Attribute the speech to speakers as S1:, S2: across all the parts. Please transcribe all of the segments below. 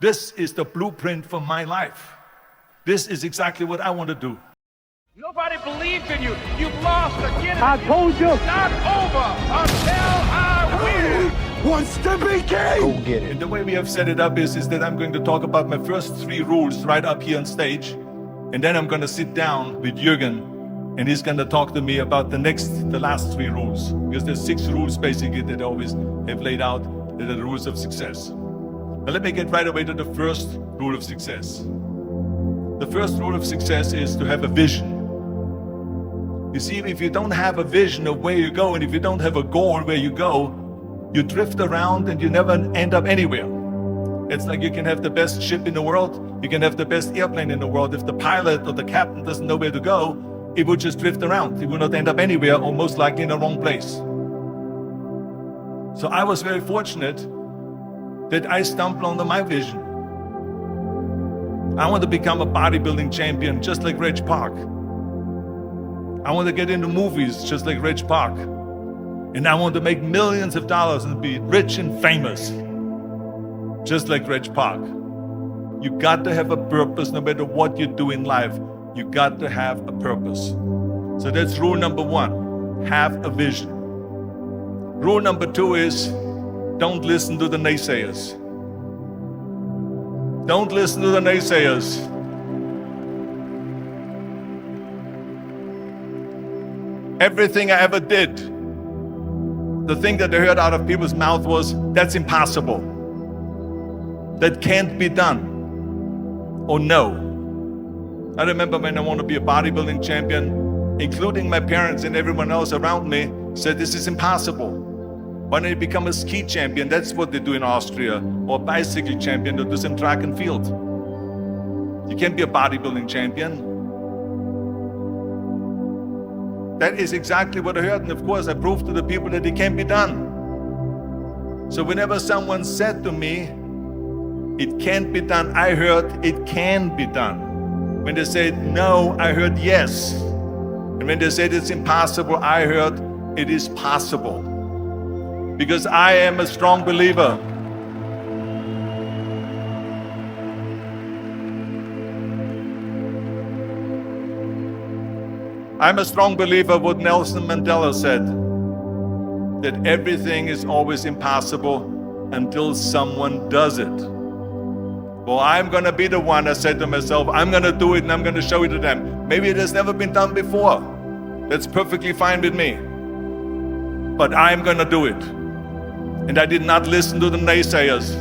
S1: This is the blueprint for my life. This is exactly what I want to do.
S2: Nobody believes in you. You've lost again.
S3: I told you.
S2: It's not over until I win.
S3: Wants to be king. Go get it.
S1: And the way we have set it up is that I'm going to talk about my first 3 rules right up here on stage. And then I'm going to sit down with Jürgen, and he's going to talk to me about the last 3 rules. Because there's 6 rules basically that I always have laid out, that are the rules of success. Now let me get right away to the first rule of success. The first rule of success is to have a vision. You see, if you don't have a vision of where you go, and if you don't have a goal where you go, you drift around and you never end up anywhere. It's like you can have the best ship in the world, you can have the best airplane in the world. If the pilot or the captain doesn't know where to go, it will just drift around. It will not end up anywhere, or most likely in the wrong place. So I was very fortunate that I stumbled onto my vision. I want to become a bodybuilding champion just like Reg Park. I want to get into movies just like Reg Park. And I want to make millions of dollars and be rich and famous just like Reg Park. You got to have a purpose no matter what you do in life. You got to have a purpose. So that's rule number 1, have a vision. Rule number 2 is don't listen to the naysayers. Don't listen to the naysayers. Everything I ever did, the thing that I heard out of people's mouth was, that's impossible. That can't be done. Or no. I remember when I wanted to be a bodybuilding champion, including my parents and everyone else around me, said this is impossible. Why don't you become a ski champion? That's what they do in Austria. Or a bicycle champion, or do some track and field. You can't be a bodybuilding champion. That is exactly what I heard, and of course I proved to the people that it can be done. So whenever someone said to me, it can't be done, I heard, it can be done. When they said no, I heard yes. And when they said it's impossible, I heard it is possible. Because I am a strong believer. I'm a strong believer of what Nelson Mandela said, that everything is always impossible until someone does it. Well, I'm going to be the one, I said to myself, I'm going to do it and I'm going to show it to them. Maybe it has never been done before. That's perfectly fine with me. But I'm going to do it. And I did not listen to the naysayers.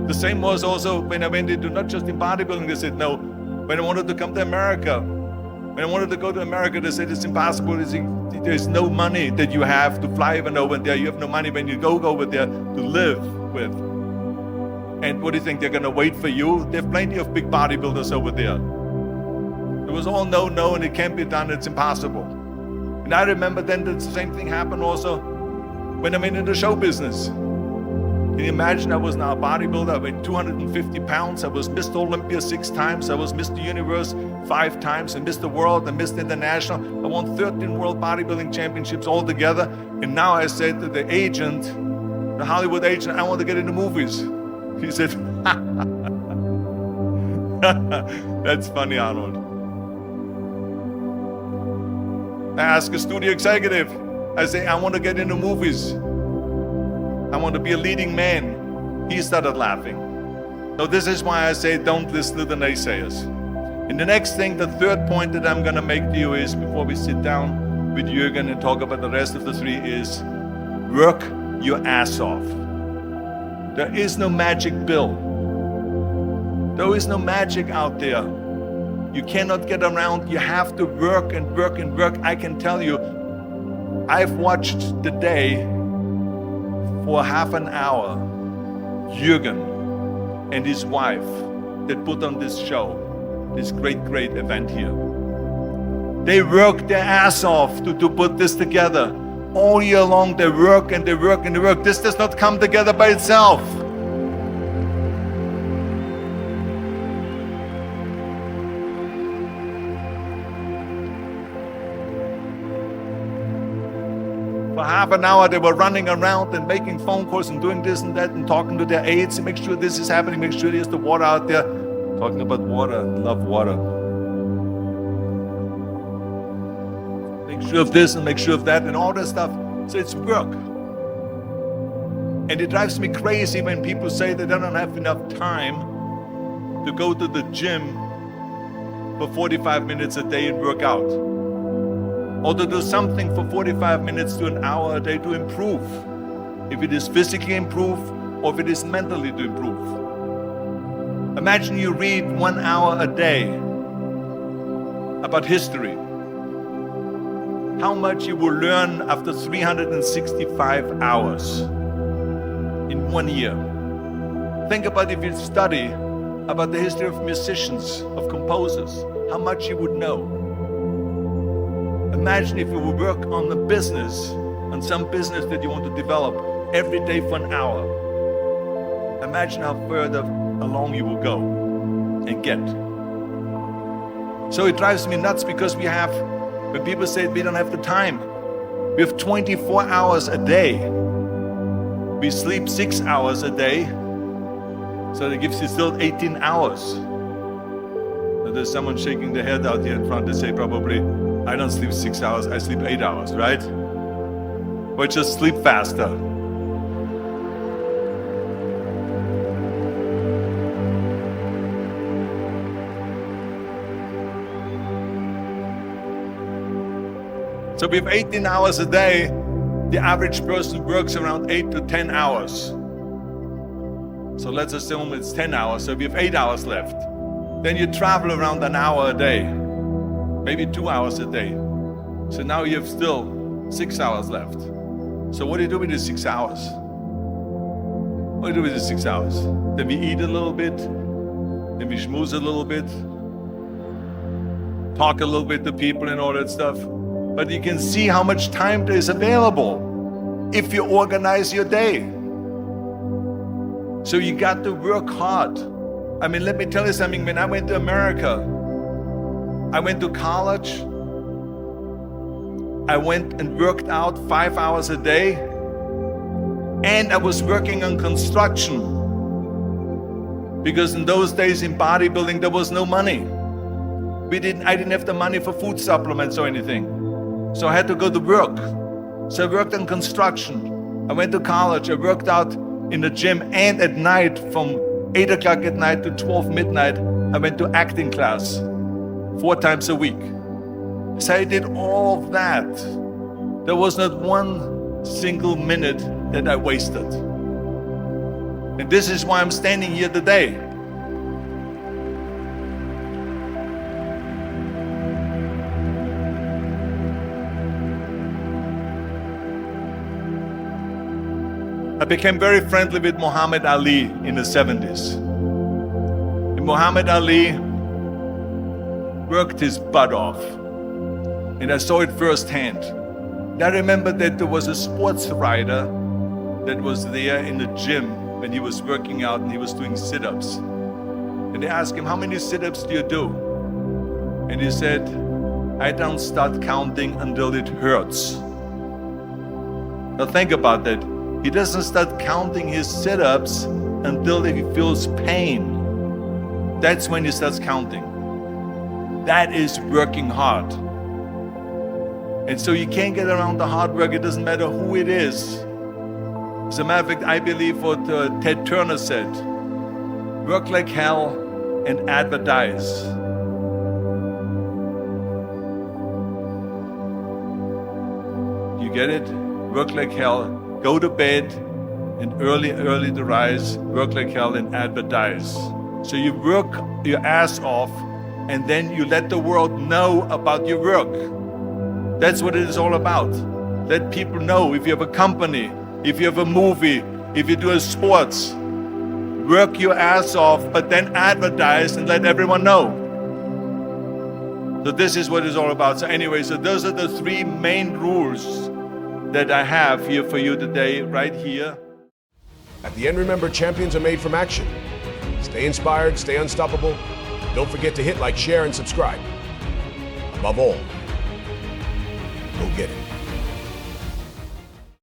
S1: The same was also when I went into not just in bodybuilding, they said no. When I wanted to come to America, when I wanted to go to America, they said it's impossible. There's no money that you have to fly even over there. You have no money when you go over there to live with. And what do you think, they're going to wait for you? There are plenty of big bodybuilders over there. It was all no, no, and it can't be done, it's impossible. And I remember then the same thing happened also when I went into show business. Can you imagine, I was now a bodybuilder, I weighed 250 pounds, I was Mr. Olympia 6 times, I was Mr. Universe 5 times, and Mr. World and Mr. International. I won 13 World Bodybuilding Championships altogether. And now I said to the agent, the Hollywood agent, I want to get into movies. He said, that's funny, Arnold. I asked a studio executive, I say, I want to get into movies. I want to be a leading man. He started laughing. So this is why I say don't listen to the naysayers. And the next thing, the third point that I'm going to make to you is, before we sit down with Jürgen and talk about the rest of the 3, is work your ass off. There is no magic pill. There is no magic out there. You cannot get around. You have to work and work and work. I can tell you, I've watched the day for half an hour, Jürgen and his wife that put on this show, this great event here. They worked their ass off to put this together. All year long they work and they work and they work. This does not come together by itself. For half an hour, they were running around and making phone calls and doing this and that and talking to their aides to make sure this is happening, make sure there's the water out there. Talking about water, love water. Make sure of this and make sure of that and all that stuff. So it's work. And it drives me crazy when people say they don't have enough time to go to the gym for 45 minutes a day and work out. Or to do something for 45 minutes to an hour a day to improve. If it is physically improve or if it is mentally to improve. Imagine you read 1 hour a day about history. How much you will learn after 365 hours in 1 year. Think about if you study about the history of musicians, of composers, how much you would know. Imagine if you would work on the business, on some business that you want to develop every day for an hour. Imagine how further along you will go and get. So it drives me nuts because when people say we don't have the time, we have 24 hours a day. We sleep 6 hours a day, so that gives you still 18 hours. Now there's someone shaking their head out here in front to say probably, I don't sleep 6 hours, I sleep 8 hours, right? But just sleep faster. So we have 18 hours a day. The average person works around 8 to 10 hours. So let's assume it's 10 hours, so we have 8 hours left. Then you travel around an hour a day, maybe 2 hours a day. So now you have still 6 hours left. So what do you do with the 6 hours? What do you do with the 6 hours? Then we eat a little bit, then we schmooze a little bit, talk a little bit to people and all that stuff. But you can see how much time there is available if you organize your day. So you got to work hard. I mean, let me tell you something. When I went to America, I went to college. I went and worked out 5 hours a day. And I was working on construction. Because in those days in bodybuilding, there was no money. I didn't have the money for food supplements or anything. So I had to go to work. So I worked on construction. I went to college. I worked out in the gym, and at night from 8 o'clock at night to 12 midnight, I went to acting class 4 times a week. So I did all of that. There was not one single minute that I wasted. And this is why I'm standing here today. I became very friendly with Muhammad Ali in the 70s. And Muhammad Ali worked his butt off. And I saw it firsthand. And I remember that there was a sports writer that was there in the gym when he was working out and he was doing sit-ups. And they asked him, how many sit-ups do you do? And he said, I don't start counting until it hurts. Now think about that. He doesn't start counting his sit-ups until he feels pain. That's when he starts counting. That is working hard. And so you can't get around the hard work. It doesn't matter who it is. As a matter of fact, I believe what Ted Turner said, work like hell and advertise. You get it? Work like hell. Go to bed and early to rise, work like hell and advertise. So you work your ass off and then you let the world know about your work. That's what it is all about. Let people know. If you have a company, if you have a movie, if you do a sports, work your ass off, but then advertise and let everyone know. So this is what it's all about. So anyway, so those are the 3 main rules that I have here for you today, right here.
S4: At the end, remember, champions are made from action. Stay inspired, stay unstoppable. Don't forget to hit like, share, and subscribe. Above all, go get it.